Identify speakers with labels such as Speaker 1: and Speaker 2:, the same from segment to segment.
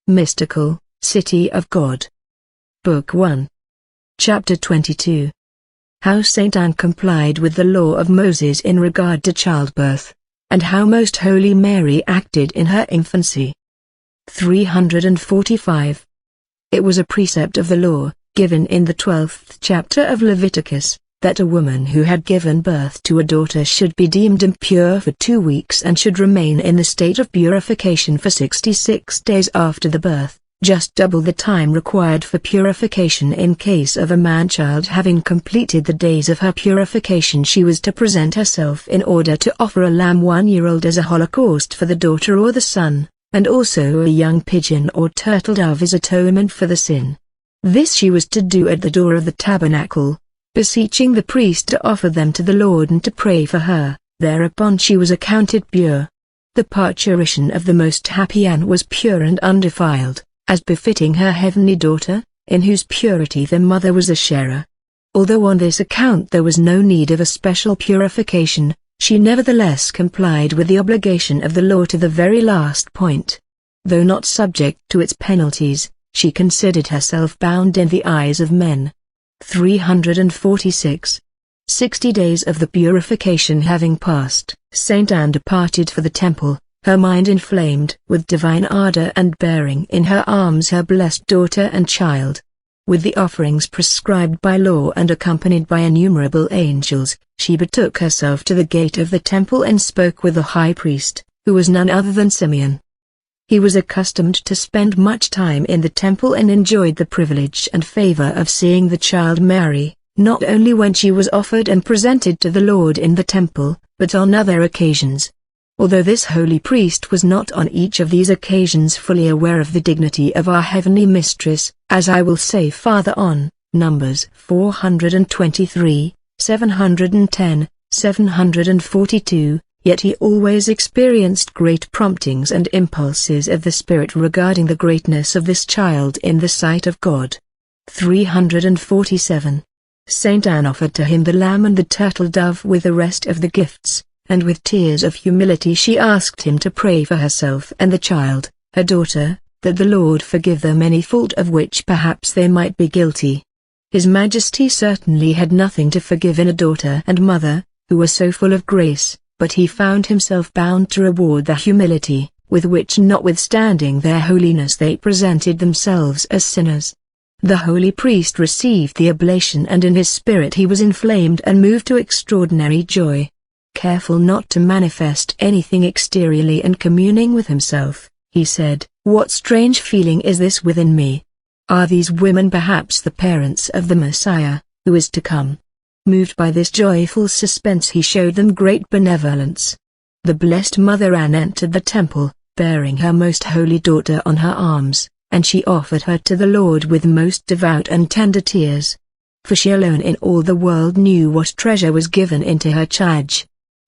Speaker 1: Mystical, City of God. Book 1. Chapter 22. How Saint Anne complied with the law of Moses in regard to childbirth, and how Most Holy Mary acted in her infancy. 345. It was a precept of the law, given in the 12th chapter of Leviticus, that a woman who had given birth to a daughter should be deemed impure for 2 weeks and should remain in the state of purification for 66 days after the birth, just double the time required for purification. In case of a man-child having completed the days of her purification, she was to present herself in order to offer a lamb 1-year-old as a holocaust for the daughter or the son, and also a young pigeon or turtle dove as atonement for the sin. This she was to do at the door of the tabernacle, beseeching the priest to offer them to the Lord and to pray for her. Thereupon she was accounted pure. The parturition of the most happy Anne was pure and undefiled, as befitting her heavenly daughter, in whose purity the mother was a sharer. Although on this account there was no need of a special purification, she nevertheless complied with the obligation of the law to the very last point. Though not subject to its penalties, she considered herself bound in the eyes of men. 346. 60 days of the purification having passed, Saint Anne departed for the temple, her mind inflamed with divine ardor and bearing in her arms her blessed daughter and child. With the offerings prescribed by law and accompanied by innumerable angels, she betook herself to the gate of the temple and spoke with the high priest, who was none other than Simeon. He was accustomed to spend much time in the temple and enjoyed the privilege and favor of seeing the child Mary, not only when she was offered and presented to the Lord in the temple, but on other occasions. Although this holy priest was not on each of these occasions fully aware of the dignity of our heavenly mistress, as I will say farther on, Numbers 423, 710, 742, yet he always experienced great promptings and impulses of the Spirit regarding the greatness of this child in the sight of God. 347. Saint Anne offered to him the lamb and the turtle dove with the rest of the gifts, and with tears of humility she asked him to pray for herself and the child, her daughter, that the Lord forgive them any fault of which perhaps they might be guilty. His Majesty certainly had nothing to forgive in a daughter and mother, who were so full of grace, but he found himself bound to reward the humility, with which notwithstanding their holiness they presented themselves as sinners. The holy priest received the oblation and in his spirit he was inflamed and moved to extraordinary joy. Careful not to manifest anything exteriorly and communing with himself, he said, "What strange feeling is this within me? Are these women perhaps the parents of the Messiah, who is to come?" Moved by this joyful suspense he showed them great benevolence. The Blessed Mother Anne entered the temple, bearing her most holy daughter on her arms, and she offered her to the Lord with most devout and tender tears. For she alone in all the world knew what treasure was given into her charge.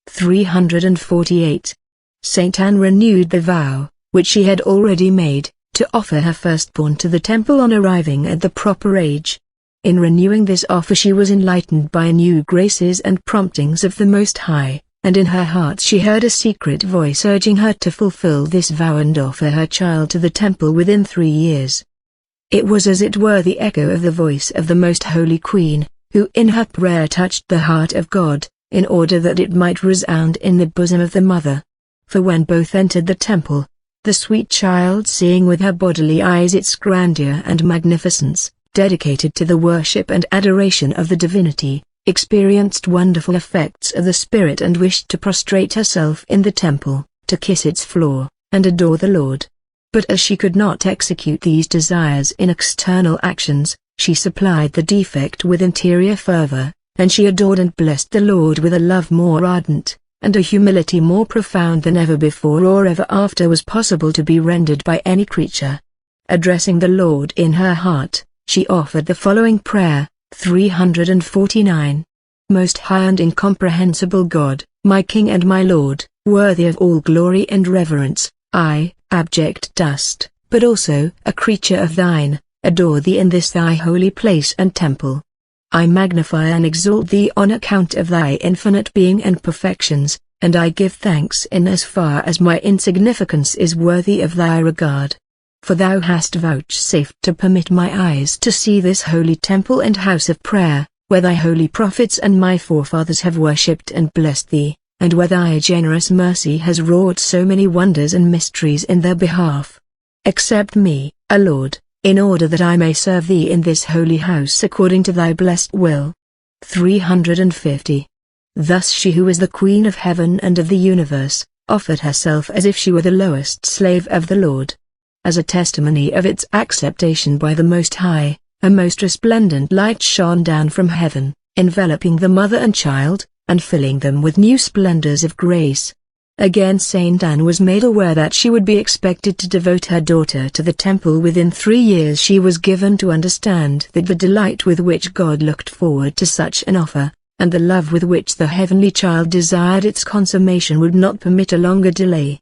Speaker 1: 348. Saint Anne renewed the vow, which she had already made, to offer her firstborn to the temple on arriving at the proper age. In renewing this offer she was enlightened by new graces and promptings of the Most High, and in her heart she heard a secret voice urging her to fulfill this vow and offer her child to the temple within 3 years. It was as it were the echo of the voice of the Most Holy Queen, who in her prayer touched the heart of God, in order that it might resound in the bosom of the mother. For when both entered the temple, the sweet child seeing with her bodily eyes its grandeur and magnificence, dedicated to the worship and adoration of the divinity, experienced wonderful effects of the Spirit and wished to prostrate herself in the temple, to kiss its floor, and adore the Lord. But as she could not execute these desires in external actions, she supplied the defect with interior fervor, and she adored and blessed the Lord with a love more ardent, and a humility more profound than ever before or ever after was possible to be rendered by any creature. Addressing the Lord in her heart, she offered the following prayer, 349. Most high and incomprehensible God, my King and my Lord, worthy of all glory and reverence, I, abject dust, but also a creature of thine, adore thee in this thy holy place and temple. I magnify and exalt thee on account of thy infinite being and perfections, and I give thanks in as far as my insignificance is worthy of thy regard. for thou hast vouchsafed to permit my eyes to see this holy temple and house of prayer, where thy holy prophets and my forefathers have worshipped and blessed thee, and where thy generous mercy has wrought so many wonders and mysteries in their behalf. Accept me, O Lord, in order that I may serve thee in this holy house according to thy blessed will. 350. Thus she who is the Queen of heaven and of the universe, offered herself as if she were the lowest slave of the Lord. As a testimony of its acceptation by the Most High, a most resplendent light shone down from heaven, enveloping the mother and child, and filling them with new splendors of grace. Again Saint Anne was made aware that she would be expected to devote her daughter to the temple within 3 years. She was given to understand that the delight with which God looked forward to such an offer, and the love with which the heavenly child desired its consummation would not permit a longer delay.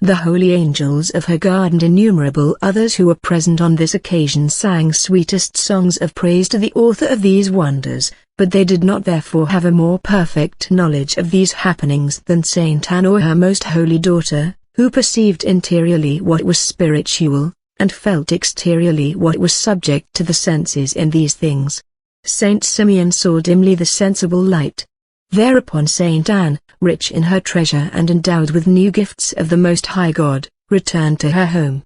Speaker 1: The holy angels of her guard and innumerable others who were present on this occasion sang sweetest songs of praise to the author of these wonders, but they did not therefore have a more perfect knowledge of these happenings than Saint Anne or her most holy daughter, who perceived interiorly what was spiritual, and felt exteriorly what was subject to the senses in these things. Saint Simeon saw dimly the sensible light. Thereupon Saint Anne, rich in her treasure and endowed with new gifts of the Most High God, returned to her home.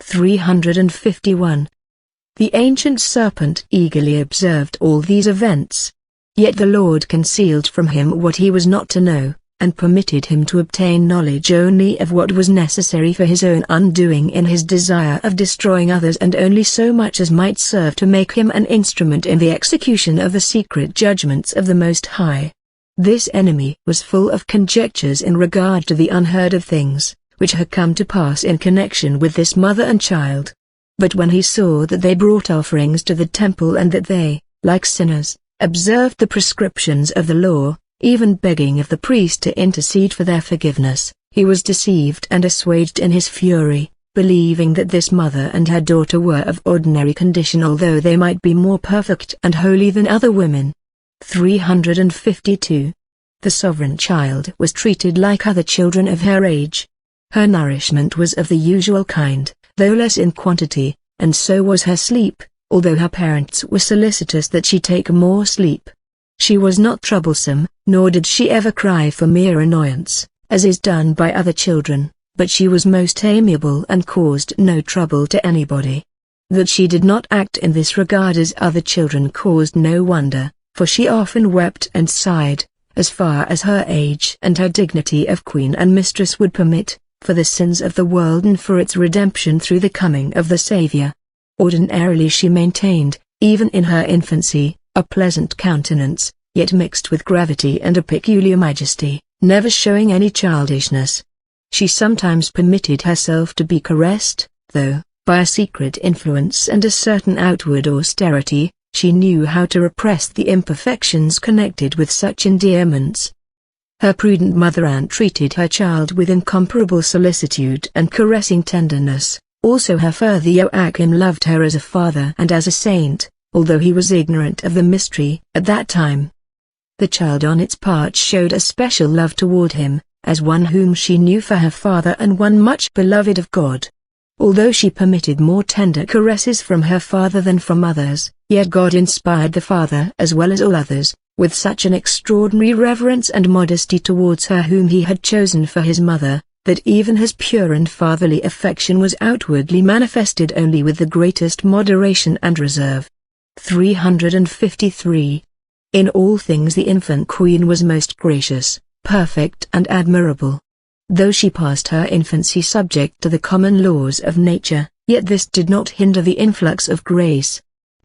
Speaker 1: 351. The ancient serpent eagerly observed all these events. Yet the Lord concealed from him what he was not to know, and permitted him to obtain knowledge only of what was necessary for his own undoing in his desire of destroying others, and only so much as might serve to make him an instrument in the execution of the secret judgments of the Most High. This enemy was full of conjectures in regard to the unheard of things, which had come to pass in connection with this mother and child. But when he saw that they brought offerings to the temple and that they, like sinners, observed the prescriptions of the law, even begging of the priest to intercede for their forgiveness, he was deceived and assuaged in his fury, believing that this mother and her daughter were of ordinary condition, although they might be more perfect and holy than other women. 352. The sovereign child was treated like other children of her age. Her nourishment was of the usual kind, though less in quantity, and so was her sleep, although her parents were solicitous that she take more sleep. She was not troublesome, nor did she ever cry for mere annoyance, as is done by other children, but she was most amiable and caused no trouble to anybody. That she did not act in this regard as other children caused no wonder, for she often wept and sighed, as far as her age and her dignity of queen and mistress would permit, for the sins of the world and for its redemption through the coming of the Saviour. Ordinarily she maintained, even in her infancy, a pleasant countenance, yet mixed with gravity and a peculiar majesty, never showing any childishness. She sometimes permitted herself to be caressed, though, by a secret influence and a certain outward austerity, she knew how to repress the imperfections connected with such endearments. Her prudent mother aunt treated her child with incomparable solicitude and caressing tenderness. Also her father Joachim loved her as a father and as a saint, although he was ignorant of the mystery at that time. The child on its part showed a special love toward him, as one whom she knew for her father and one much beloved of God. Although she permitted more tender caresses from her father than from others, yet God inspired the father as well as all others, with such an extraordinary reverence and modesty towards her whom he had chosen for his mother, that even his pure and fatherly affection was outwardly manifested only with the greatest moderation and reserve. 353. In all things the infant queen was most gracious, perfect and admirable. Though she passed her infancy subject to the common laws of nature, yet this did not hinder the influx of grace.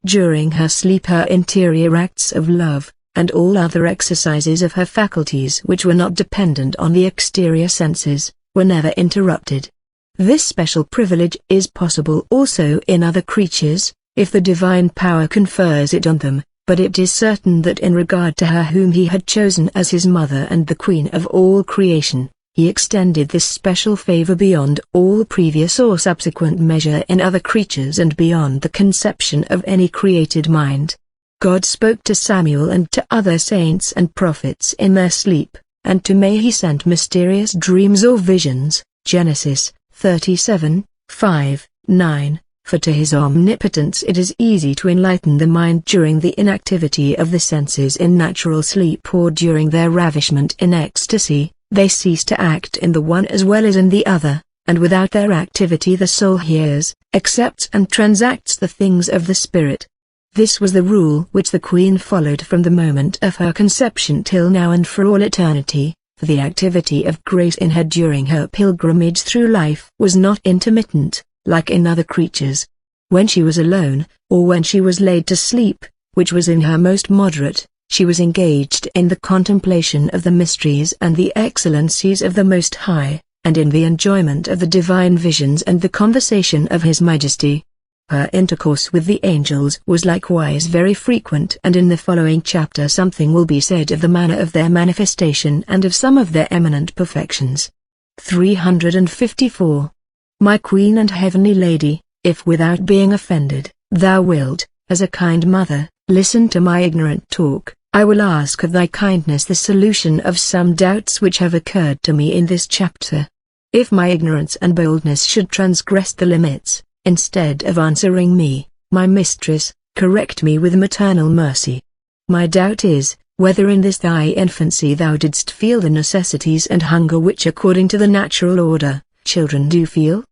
Speaker 1: During her sleep her interior acts of love, and all other exercises of her faculties which were not dependent on the exterior senses, were never interrupted. This special privilege is possible also in other creatures, if the divine power confers it on them, but it is certain that in regard to her whom he had chosen as his mother and the queen of all creation, he extended this special favor beyond all previous or subsequent measure in other creatures and beyond the conception of any created mind. God spoke to Samuel and to other saints and prophets in their sleep, and to May he sent mysterious dreams or visions. Genesis 37:5, 9. For to his omnipotence it is easy to enlighten the mind during the inactivity of the senses in natural sleep or during their ravishment in ecstasy. They cease to act in the one as well as in the other, and without their activity the soul hears, accepts and transacts the things of the spirit. This was the rule which the Queen followed from the moment of her conception till now and for all eternity, for the activity of grace in her during her pilgrimage through life was not intermittent, like in other creatures. When she was alone, or when she was laid to sleep, which was in her most moderate, she was engaged in the contemplation of the mysteries and the excellencies of the Most High, and in the enjoyment of the divine visions and the conversation of His Majesty. Her intercourse with the angels was likewise very frequent, and in the following chapter something will be said of the manner of their manifestation and of some of their eminent perfections. 354. My Queen and Heavenly Lady, if without being offended, thou wilt, as a kind mother, listen to my ignorant talk, I will ask of thy kindness the solution of some doubts which have occurred to me in this chapter. If my ignorance and boldness should transgress the limits, instead of answering me, my mistress, correct me with maternal mercy. My doubt is, whether in this thy infancy thou didst feel the necessities and hunger which according to the natural order, children do feel?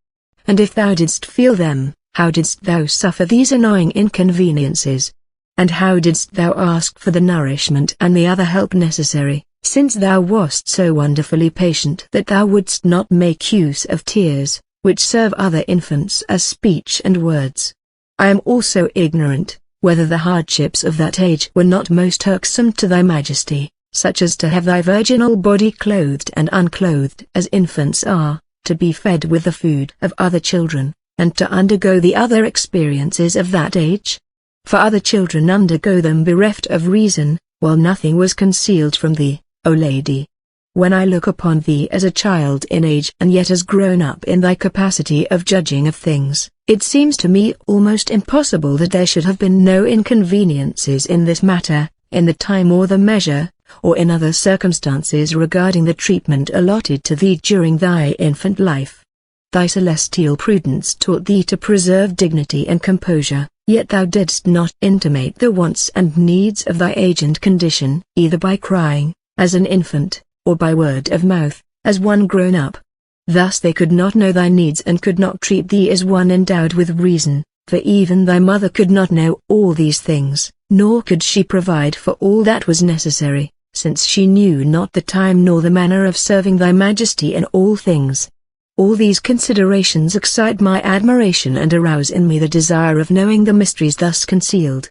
Speaker 1: And if thou didst feel them, how didst thou suffer these annoying inconveniences? And how didst thou ask for the nourishment and the other help necessary, since thou wast so wonderfully patient that thou wouldst not make use of tears, which serve other infants as speech and words? I am also ignorant, whether the hardships of that age were not most irksome to thy Majesty, such as to have thy virginal body clothed and unclothed as infants are, to be fed with the food of other children, and to undergo the other experiences of that age? For other children undergo them bereft of reason, while nothing was concealed from thee, O Lady. When I look upon thee as a child in age and yet as grown up in thy capacity of judging of things, it seems to me almost impossible that there should have been no inconveniences in this matter, in the time or the measure, or in other circumstances regarding the treatment allotted to thee during thy infant life. Thy celestial prudence taught thee to preserve dignity and composure, yet thou didst not intimate the wants and needs of thy age and condition, either by crying, as an infant, or by word of mouth, as one grown up. Thus they could not know thy needs and could not treat thee as one endowed with reason, for even thy mother could not know all these things, nor could she provide for all that was necessary, since she knew not the time nor the manner of serving thy Majesty in all things. All these considerations excite my admiration and arouse in me the desire of knowing the mysteries thus concealed.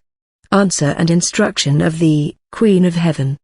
Speaker 1: Answer and instruction of thee, Queen of Heaven.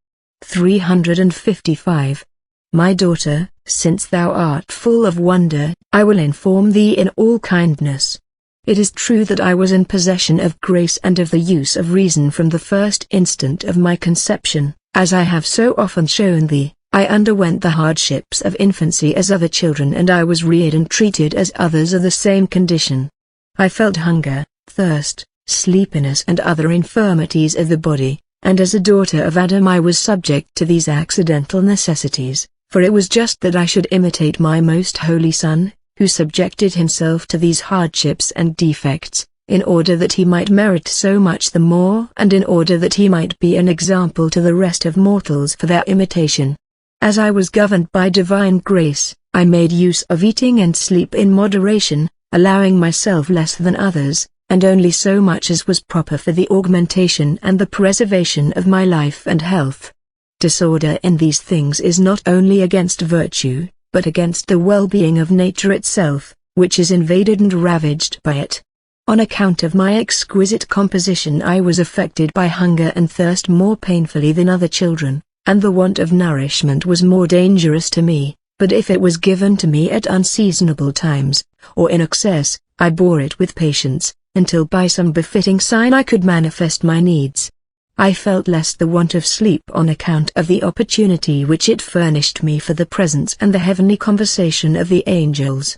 Speaker 1: 355. My daughter, since thou art full of wonder, I will inform thee in all kindness. It is true that I was in possession of grace and of the use of reason from the first instant of my conception. As I have so often shown thee, I underwent the hardships of infancy as other children, and I was reared and treated as others of the same condition. I felt hunger, thirst, sleepiness and other infirmities of the body, and as a daughter of Adam I was subject to these accidental necessities, for it was just that I should imitate my most holy Son, who subjected himself to these hardships and defects, in order that he might merit so much the more and in order that he might be an example to the rest of mortals for their imitation. As I was governed by divine grace, I made use of eating and sleep in moderation, allowing myself less than others, and only so much as was proper for the augmentation and the preservation of my life and health. Disorder in these things is not only against virtue, but against the well-being of nature itself, which is invaded and ravaged by it. On account of my exquisite composition I was affected by hunger and thirst more painfully than other children, and the want of nourishment was more dangerous to me, but if it was given to me at unseasonable times, or in excess, I bore it with patience, until by some befitting sign I could manifest my needs. I felt less the want of sleep on account of the opportunity which it furnished me for the presence and the heavenly conversation of the angels.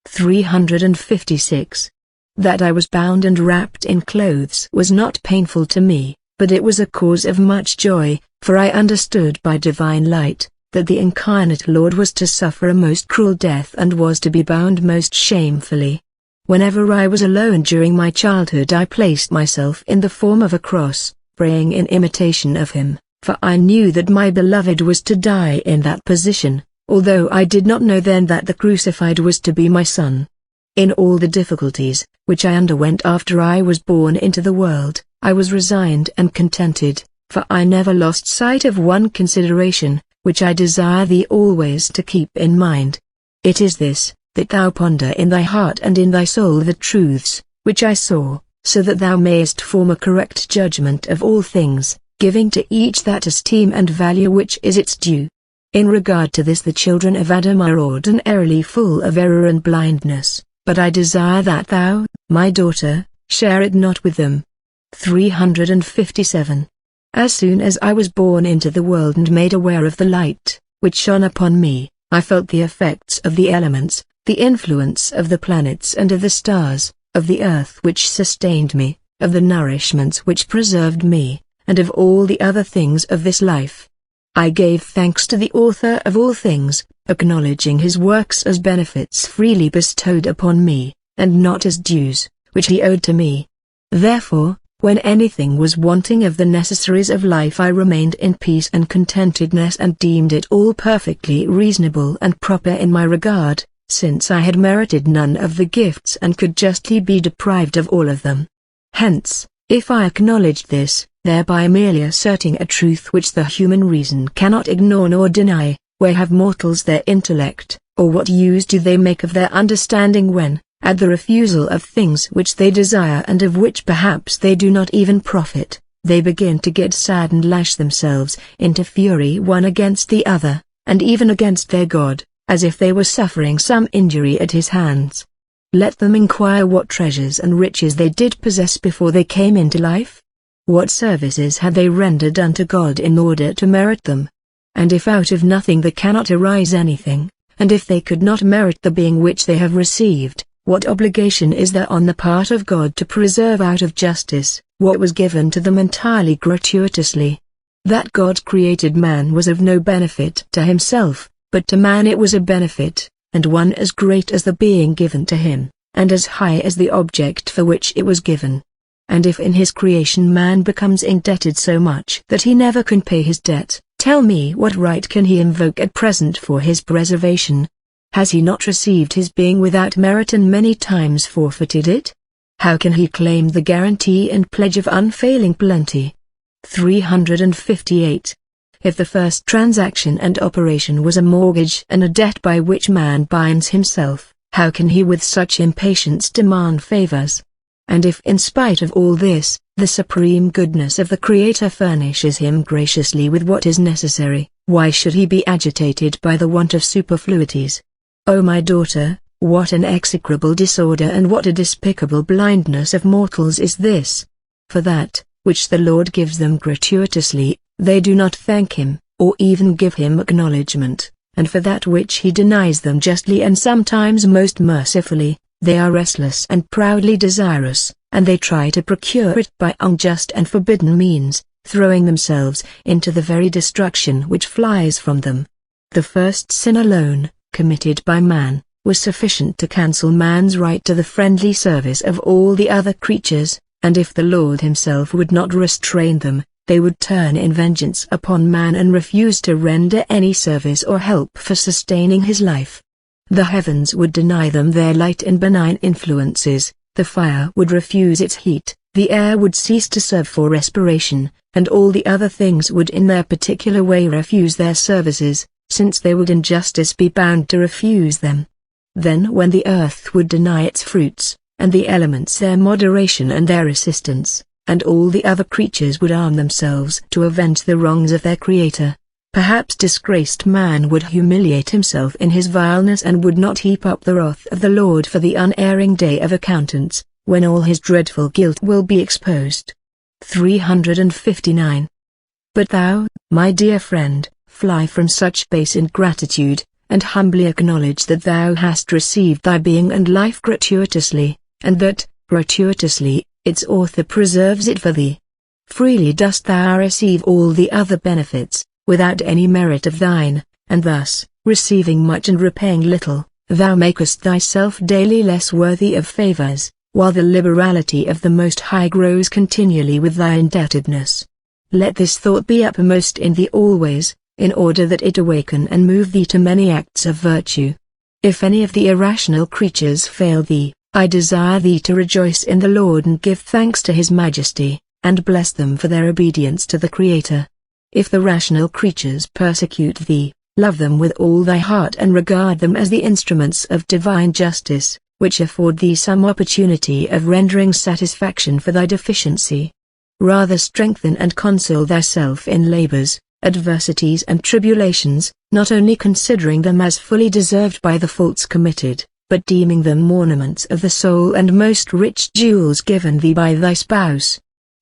Speaker 1: 356. That I was bound and wrapped in clothes was not painful to me, but it was a cause of much joy, for I understood by divine light, that the incarnate Lord was to suffer a most cruel death and was to be bound most shamefully. Whenever I was alone during my childhood I placed myself in the form of a cross, praying in imitation of him, for I knew that my beloved was to die in that position, although I did not know then that the crucified was to be my son. In all the difficulties, which I underwent after I was born into the world, I was resigned and contented, for I never lost sight of one consideration, which I desire thee always to keep in mind. It is this, that thou ponder in thy heart and in thy soul the truths, which I saw, so that thou mayest form a correct judgment of all things, giving to each that esteem and value which is its due. In regard to this the children of Adam are ordinarily full of error and blindness, but I desire that thou, my daughter, share it not with them. 357. As soon as I was born into the world and made aware of the light, which shone upon me, I felt the effects of the elements, the influence of the planets and of the stars, of the earth which sustained me, of the nourishments which preserved me, and of all the other things of this life. I gave thanks to the author of all things, acknowledging his works as benefits freely bestowed upon me, and not as dues, which he owed to me. Therefore, when anything was wanting of the necessaries of life I remained in peace and contentedness and deemed it all perfectly reasonable and proper in my regard, since I had merited none of the gifts and could justly be deprived of all of them. Hence, if I acknowledged this, thereby merely asserting a truth which the human reason cannot ignore nor deny, where have mortals their intellect, or what use do they make of their understanding when, at the refusal of things which they desire and of which perhaps they do not even profit, they begin to get sad and lash themselves into fury one against the other, and even against their God, as if they were suffering some injury at his hands. Let them inquire what treasures and riches they did possess before they came into life. What services had they rendered unto God in order to merit them? And if out of nothing there cannot arise anything, and if they could not merit the being which they have received, what obligation is there on the part of God to preserve out of justice what was given to them entirely gratuitously? That God created man was of no benefit to himself, but to man it was a benefit, and one as great as the being given to him, and as high as the object for which it was given. And if in his creation man becomes indebted so much that he never can pay his debt, tell me what right can he invoke at present for his preservation? Has he not received his being without merit and many times forfeited it? How can he claim the guarantee and pledge of unfailing plenty? 358. If the first transaction and operation was a mortgage and a debt by which man binds himself, how can he with such impatience demand favors? And if in spite of all this, the supreme goodness of the Creator furnishes him graciously with what is necessary, why should he be agitated by the want of superfluities? O my daughter, what an execrable disorder and what a despicable blindness of mortals is this! For that, which the Lord gives them gratuitously, they do not thank him, or even give him acknowledgment, and for that which he denies them justly and sometimes most mercifully, they are restless and proudly desirous, and they try to procure it by unjust and forbidden means, throwing themselves into the very destruction which flies from them. The first sin alone, committed by man, was sufficient to cancel man's right to the friendly service of all the other creatures, and if the Lord himself would not restrain them, they would turn in vengeance upon man and refuse to render any service or help for sustaining his life. The heavens would deny them their light and benign influences, the fire would refuse its heat, the air would cease to serve for respiration, and all the other things would in their particular way refuse their services, since they would in justice be bound to refuse them. Then when the earth would deny its fruits, and the elements their moderation and their assistance, and all the other creatures would arm themselves to avenge the wrongs of their Creator, perhaps disgraced man would humiliate himself in his vileness and would not heap up the wrath of the Lord for the unerring day of accountants, when all his dreadful guilt will be exposed. 359. But thou, my dear friend, fly from such base ingratitude, and humbly acknowledge that thou hast received thy being and life gratuitously, and that, gratuitously, its author preserves it for thee. Freely dost thou receive all the other benefits, without any merit of thine, and thus, receiving much and repaying little, thou makest thyself daily less worthy of favors, while the liberality of the Most High grows continually with thy indebtedness. Let this thought be uppermost in thee always, in order that it awaken and move thee to many acts of virtue. If any of the irrational creatures fail thee, I desire thee to rejoice in the Lord and give thanks to His Majesty, and bless them for their obedience to the Creator. If the rational creatures persecute thee, love them with all thy heart and regard them as the instruments of divine justice, which afford thee some opportunity of rendering satisfaction for thy deficiency. Rather strengthen and console thyself in labors, adversities and tribulations, not only considering them as fully deserved by the faults committed, but deeming them ornaments of the soul and most rich jewels given thee by thy spouse.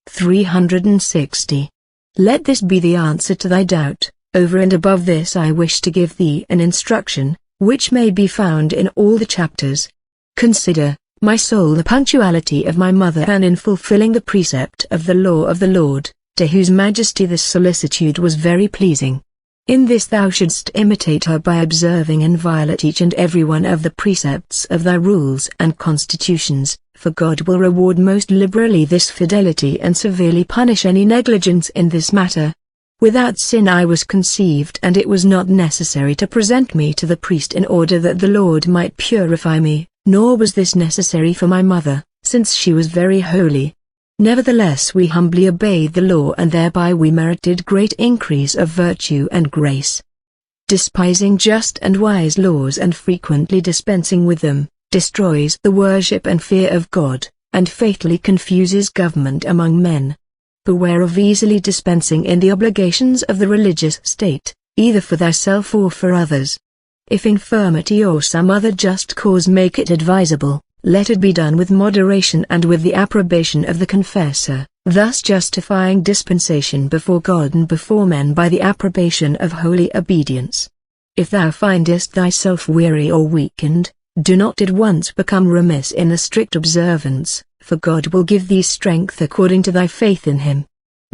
Speaker 1: 360. Let this be the answer to thy doubt. Over and above this I wish to give thee an instruction, which may be found in all the chapters. Consider, my soul, the punctuality of my mother and in fulfilling the precept of the law of the Lord, to whose Majesty this solicitude was very pleasing. In this thou shouldst imitate her by observing and violate each and every one of the precepts of thy rules and constitutions, for God will reward most liberally this fidelity and severely punish any negligence in this matter. Without sin I was conceived, and it was not necessary to present me to the priest in order that the Lord might purify me, nor was this necessary for my mother, since she was very holy. Nevertheless we humbly obeyed the law, and thereby we merited great increase of virtue and grace. Despising just and wise laws and frequently dispensing with them, destroys the worship and fear of God, and fatally confuses government among men. Beware of easily dispensing in the obligations of the religious state, either for thyself or for others. If infirmity or some other just cause make it advisable, let it be done with moderation and with the approbation of the confessor, thus justifying dispensation before God and before men by the approbation of holy obedience. If thou findest thyself weary or weakened, do not at once become remiss in the strict observance, for God will give thee strength according to thy faith in Him.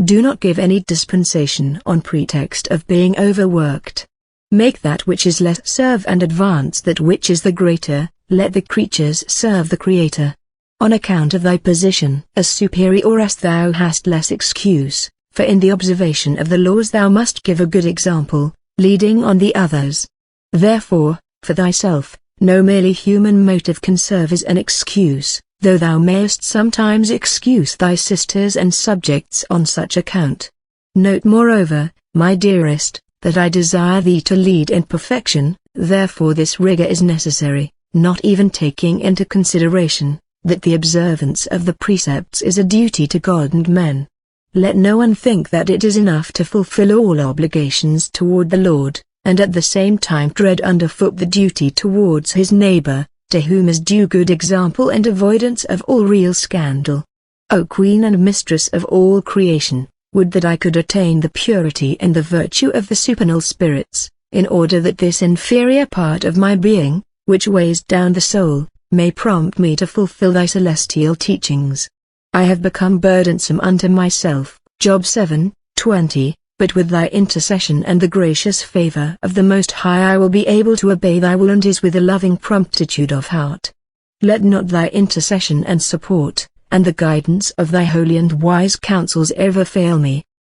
Speaker 1: Do not give any dispensation on pretext of being overworked. Make that which is less serve and advance that which is the greater. Let the creatures serve the Creator. On account of thy position as superioress thou hast less excuse, for in the observation of the laws thou must give a good example, leading on the others. Therefore, for thyself, no merely human motive can serve as an excuse, though thou mayest sometimes excuse thy sisters and subjects on such account. Note moreover, my dearest, that I desire thee to lead in perfection, therefore this rigor is necessary, not even taking into consideration, that the observance of the precepts is a duty to God and men. Let no one think that it is enough to fulfill all obligations toward the Lord, and at the same time tread underfoot the duty towards his neighbor, to whom is due good example and avoidance of all real scandal. O Queen and Mistress of all creation, would that I could attain the purity and the virtue of the supernal spirits, in order that this inferior part of my being, which weighs down the soul, may prompt me to fulfill thy celestial teachings. I have become burdensome unto myself, Job 7:20, but with thy intercession and the gracious favor of the Most High I will be able to obey thy will, and is with a loving promptitude of heart. Let not thy intercession and support, and the guidance of thy holy and wise counsels ever fail me,